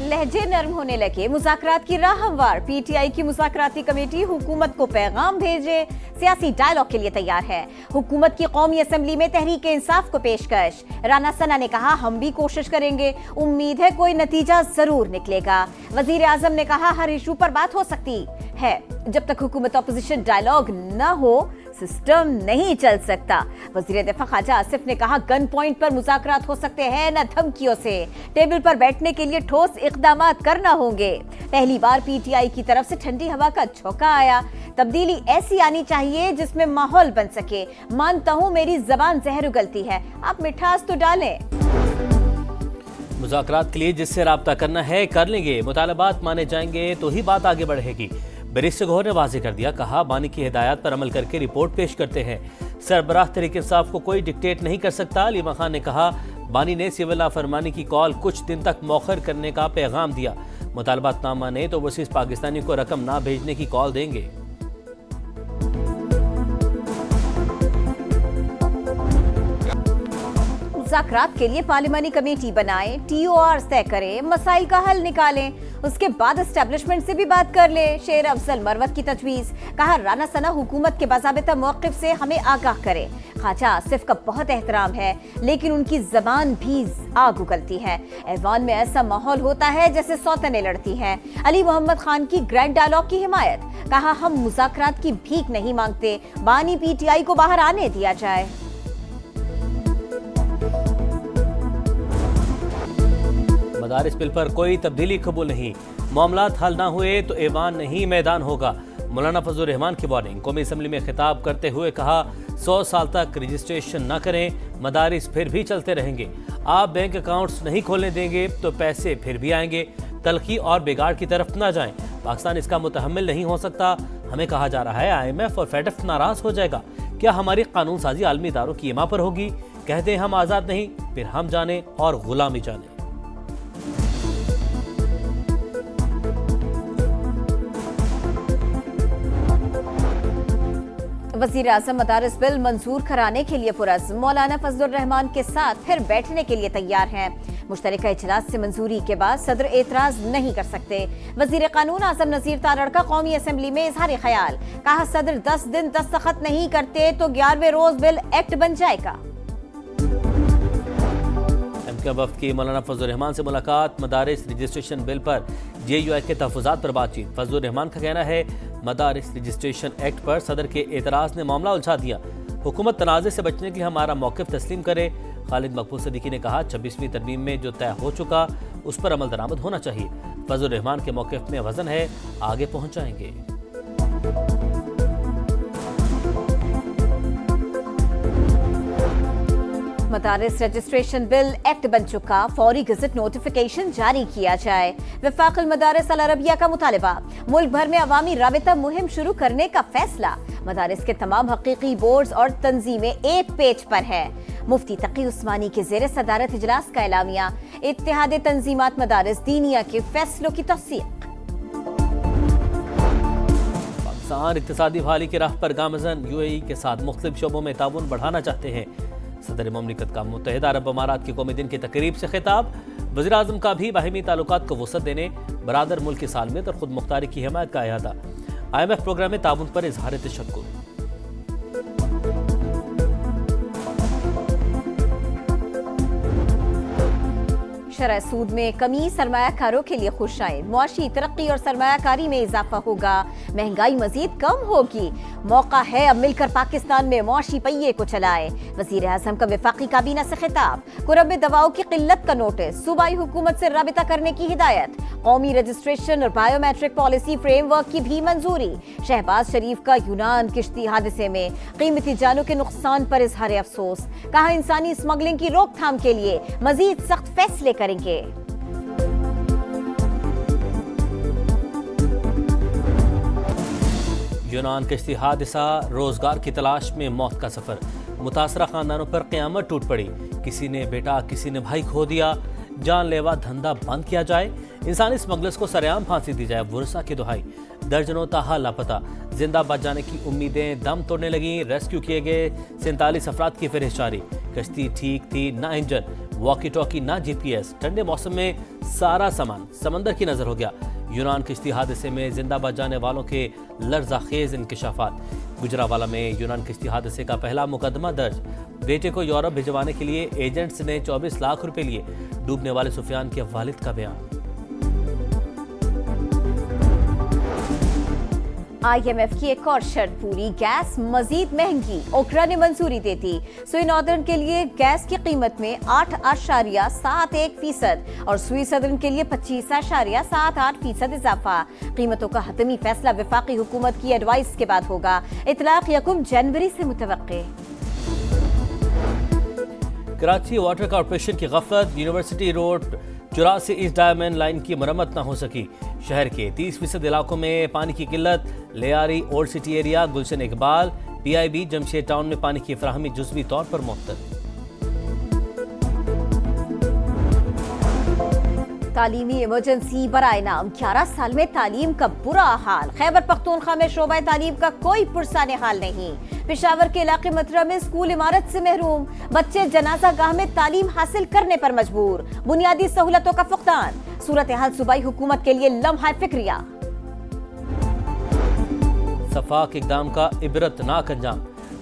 लहजे नरम होने लगे, मुज़ाकरात की राह हमवार। पीटीआई की मुज़ाकराती कमेटी हुकूमत को पैगाम भेजे, सियासी डायलॉग के लिए तैयार है। हुकूमत की कौमी असेंबली में तहरीक इंसाफ को पेशकश। राना सना ने कहा हम भी कोशिश करेंगे, उम्मीद है कोई नतीजा जरूर निकलेगा। वजीर आजम ने कहा हर इशू पर बात हो सकती है, जब तक हुकूमत अपोजिशन डायलॉग न हो सिस्टम नहीं चल सकता। वजीर दिफा ख्वाजा आसिफ ने कहा गन पॉइंट पर मुज़ाकरात हो सकते हैं, न धमकियों से। टेबल पर बैठने के लिए ठोस इक़दामात करना होंगे। पहली बार पीटीआई की तरफ से ठंडी हवा का झोंका आया। तब्दीली ऐसी आनी चाहिए जिसमें माहौल बन सके। मानता हूं मेरी जबान जहर उगलती है, आप मिठास तो डालें। मुज़ाकरात के लिए जिससे राब्ता करना है कर लेंगे, मुतालबात माने जाएंगे तो ही बात आगे बढ़ेगी। बैरिस्टर गौहर ने वाज़ेह कर दिया, कहा बानी की हिदायत पर अमल करके रिपोर्ट पेश करते हैं। सरबराह तहरीक इंसाफ को कोई डिक्टेट नहीं कर सकता। अलीमा खान ने कहा बानी ने सिविल नाफरमानी की कॉल कुछ दिन तक मौखर करने का पैगाम दिया। मुतालबात ना माने तो ओवरसीज पाकिस्तानी को रकम ना भेजने की कॉल देंगे। मुज़ाकरात के लिए पार्लिमानी कमेटी बनाएं, टीओआर तय करें, मसाइल का हल निकालें, उसके बाद एस्टेब्लिशमेंट से भी बात कर ले। शेर अफजल मरवत की तजवीज़। कहा राना सना हुकूमत के बाज़ाबिता मौक़िफ़ से हमें आगाह करे। ख्वाजा आसिफ का बहुत एहतराम है, लेकिन उनकी ज़बान भी आग उगलती है। ऐवान में ऐसा माहौल होता है जैसे सौतनें लड़ती हैं। अली मोहम्मद खान की ग्रैंड डायलॉग की हिमायत। कहा हम मुज़ाकरात की भीख नहीं मांगते, बानी पीटीआई को बाहर आने दिया जाए। मदारिस बिल पर कोई तब्दीली कबूल नहीं, मामलात हल ना हुए तो ऐवान नहीं मैदान होगा। मौलाना फजलुर रहमान की वार्निंग। कौमी असेंबली में खिताब करते हुए कहा 100 साल तक रजिस्ट्रेशन न करें, मदारिस फिर भी चलते रहेंगे। आप बैंक अकाउंट्स नहीं खोलने देंगे तो पैसे फिर भी आएंगे। तलखी और बिगाड़ की तरफ ना जाएं, पाकिस्तान इसका मुतहम्मिल नहीं हो सकता। हमें कहा जा रहा है IMF और फेडफ नाराज हो जाएगा। क्या हमारी कानून साजी आलमी इदारों की इमा पर होगी? कहते हैं हम आज़ाद नहीं, फिर हम जाने और गुलामी जाने। वज़ीर आज़म मदारिस बिल मंजूर कराने के लिए पुरज़्म। मौलाना फजलुर रहमान के साथ फिर बैठने के लिए तैयार हैं। मुश्तरका इजलास से मंजूरी के बाद सदर एतराज नहीं कर सकते। वज़ीर कानून आज़म नज़ीर तारड़ का कौमी असेंबली में इजहार ख्याल। कहा सदर 10 दिन दस्तखत नहीं करते तो 11वें रोज बिल एक्ट बन जाएगा। वफ्द की मौलाना फजलुर रहमान से मुलाकात। मदारिस रजिस्ट्रेशन बिल पर JUI के तहफ़्फ़ुज़ात पर बातचीत। फजलुर रहमान का कहना है मदारिस रजिस्ट्रेशन एक्ट पर सदर के एतराज़ ने मामला उलझा दिया। हुकूमत तनाज़े से बचने के लिए हमारा मौक़िफ़ तस्लीम करे। खालिद मकबूल सदीकी ने कहा 26वीं तरमीम में जो तय हो चुका उस पर अमल दरामद होना चाहिए। फजलुर रहमान के मौक़िफ़ में वज़न है, आगे पहुँचाएंगे। मदारिस रजिस्ट्रेशन बिल एक्ट बन चुका, फौरी गज़ट नोटिफिकेशन जारी किया जाए। वफाक़ुल मदारिस अल अरबिया का मुतालबा। मुल्क भर में अवामी राबिता मुहिम शुरू करने का फैसला। मदारिस के तमाम हकीकी बोर्ड्स और तंजीमें एक पेज पर है। मुफ्ती तकी उस्मानी के ज़ेर सदारत इजलास का एलामिया। इत्तेहाद तंजीमात मदारिस दीनिया के फैसलों की तस्दीक। पाकिस्तान इक़्तिसादी बहाली की राह पर गामज़न। UAE के साथ मुख्तलिफ शोबों में ताउन बढ़ाना चाहते हैं। सदर ममलिकत का मुत्तहिदा अरब अमारात के कौमी दिन की तकरीब से खिताब। वज़ीर आज़म का भी बाहिमी ताल्लुकात को वसअत देने, बरादर मुल्क की सालमियत और खुद मुख्तारी की हिमायत का इरादा। IMF प्रोग्राम में ताउन पर इजहार तशक्कुर। शरह सूद में कमी सरमायाकारों के लिए खुशाइन। मुआशी तरक्की और सरमायाकारी में इजाफा होगा, महंगाई मजीद कम होगी। मौका है अब मिलकर पाकिस्तान में मुआशी पहिए को चलाए। वज़ीर आज़म का वफाकी काबीना से खिताब। कुरब में दवाओं की किल्लत का नोटिस। सूबाई हुकूमत से राबिता करने की हिदायत। कौमी रजिस्ट्रेशन और बायोमेट्रिक पॉलिसी फ्रेमवर्क की भी मंजूरी। शहबाज शरीफ का यूनान किश्ती हादसे में कीमती जानों के नुकसान पर इजहार अफसोस। कहा इंसानी स्मगलिंग की रोकथाम के लिए मजीद सख्त फैसले करेंगे। यूनान किश्ती हादसा, रोजगार की तलाश में मौत का सफर। मुतासरा खानदानों पर क़यामत टूट पड़ी। किसी ने बेटा, किसी ने भाई खो दिया। जानलेवा धंधा बंद किया जाए, इंसानी स्मगलर्स को सरेआम फांसी दी जाए। वर्षा की दुहाई। दर्जनों ताहा लापता। जिंदा बच जाने की उम्मीदें दम तोड़ने लगी। रेस्क्यू किए गए 47 अफराद की फहरिस्त जारी। कश्ती ठीक थी ना इंजन। वॉकी टॉकी ना GPS, ठंडे मौसम में सारा सामान समंदर की नजर हो गया। यूनान किश्ती हादसे में जिंदा बच जाने वालों के लर्ज़ाखेज इंकशाफात। गुजरावाला में यूनान किश्ती हादसे का पहला मुकदमा दर्ज। बेटे को यूरोप भिजवाने के लिए एजेंट्स ने 24 लाख रुपए लिए। डूबने वाले सुफियान के वालिद का बयान। IMF की एक और शर्त पूरी, गैस मजीद महंगी। ओकरा ने मंजूरी दे दी। सुई नॉर्दर्न के लिए गैस की कीमत में 8.71% और सुई सदर्न के लिए 25.78% इजाफा। कीमतों का हतमी फैसला वफाकी हुकूमत की एडवाइस के बाद होगा। इतलाक 1 जनवरी से मुतवक्के। कराची वाटर कॉर्पोरेशन की गफलत, university road 84 east diamond line की मरम्मत न हो सकी। शहर के 30% इलाकों में पानी की किल्लत। लेयारी ओल्ड सिटी एरिया, गुलशन इकबाल, PIB जमशेद टाउन में पानी की फराहमी जुज़वी तौर पर मुअत्तल। तालीमी इमरजेंसी बराए नाम, 11 साल में तालीम का बुरा हाल। खैबर पख्तूनख्वा में शोबा तालीम का कोई पुरसाने हाल नहीं। पेशावर के इलाके मथुरा में स्कूल इमारत से महरूम। बच्चे जनाजा गाह में तालीम हासिल करने पर मजबूर। बुनियादी सहूलतों का फुकदान। सूरत हाल सूबाई हुकूमत के लिए लम्हा फिक्रिया। सफाक इकदाम का इबरतनाक अंजाम।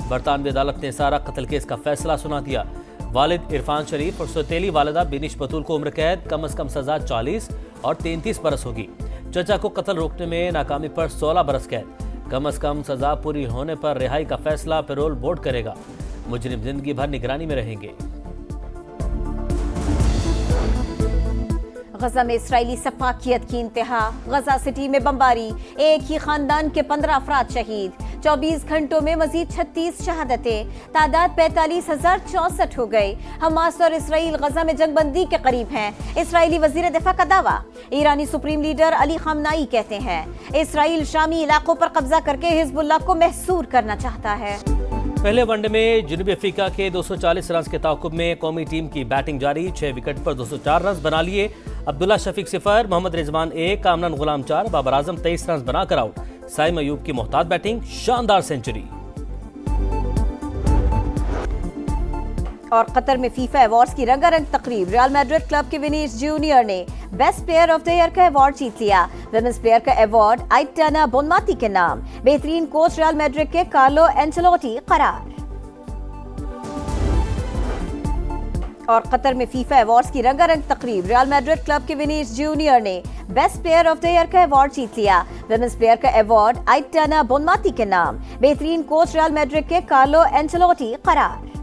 बरतानवी अदालत ने सारा कत्ल केस का फैसला सुना दिया। वालिद इरफान शरीफ और सौतेली वालिदा बिनिश बतूल को उम्र कैद, कम से कम सजा 40 और 33 बरस होगी। चचा को कत्ल रोकने में नाकामी पर 16 बरस कैद, कम से कम सजा पूरी होने पर रिहाई का फैसला पैरोल बोर्ड करेगा। मुजरिम जिंदगी भर निगरानी में रहेंगे। गजा में इसराइली सफाकियत की इंतहा। गजा सिटी में बमबारी, एक ही खानदान के 15 अफराद शहीद। 24 घंटों में मजीद 36 शहादतें, तादाद 45,064 हो गई। हमास और इसराइल गजा में जंगबंदी के करीब हैं। इसराइली वजीर दिफा का दावा। ईरानी सुप्रीम लीडर अली खामनाई कहते हैं इसराइल शामी इलाकों पर कब्जा करके हिजबुल्लाह को महसूर करना चाहता है। पहले वनडे में जनूबी अफ्रीका के 240 रन के ताकुब में कौमी टीम की बैटिंग जारी। 6 विकेट पर 204 रन बना लिए। अब्दुल्ला शफीक 0, मोहम्मद रिजवान 1, कामरान गुलाम 4, बाबर आजम 23 रन बनाकर आउट। साइम अयूब की मोहतात बैटिंग, शानदार सेंचुरी। और कतर में फीफा अवार्ड्स की रंगारंग तकरीब। रियल मैड्रिड क्लब के विनीसियस जूनियर ने best player of the year का अवार्ड जीत लिया। विमेंस प्लेयर का अवार्ड आइटाना बोनमाती के नाम। बेहतरीन कोच रियल मैड्रिड के कार्लो एंचेलोटी करार। और कतर में फीफा अवार्ड्स की रंगारंग तकरीब। रियल मैड्रिड क्लब के विनीसियस जूनियर ने best player of the year का अवार्ड जीत लिया। विमेंस प्लेयर का अवार्ड आइटाना बोनमाती के नाम। बेहतरीन कोच रियल मैड्रिड के कार्लो एंचेलोटी करार।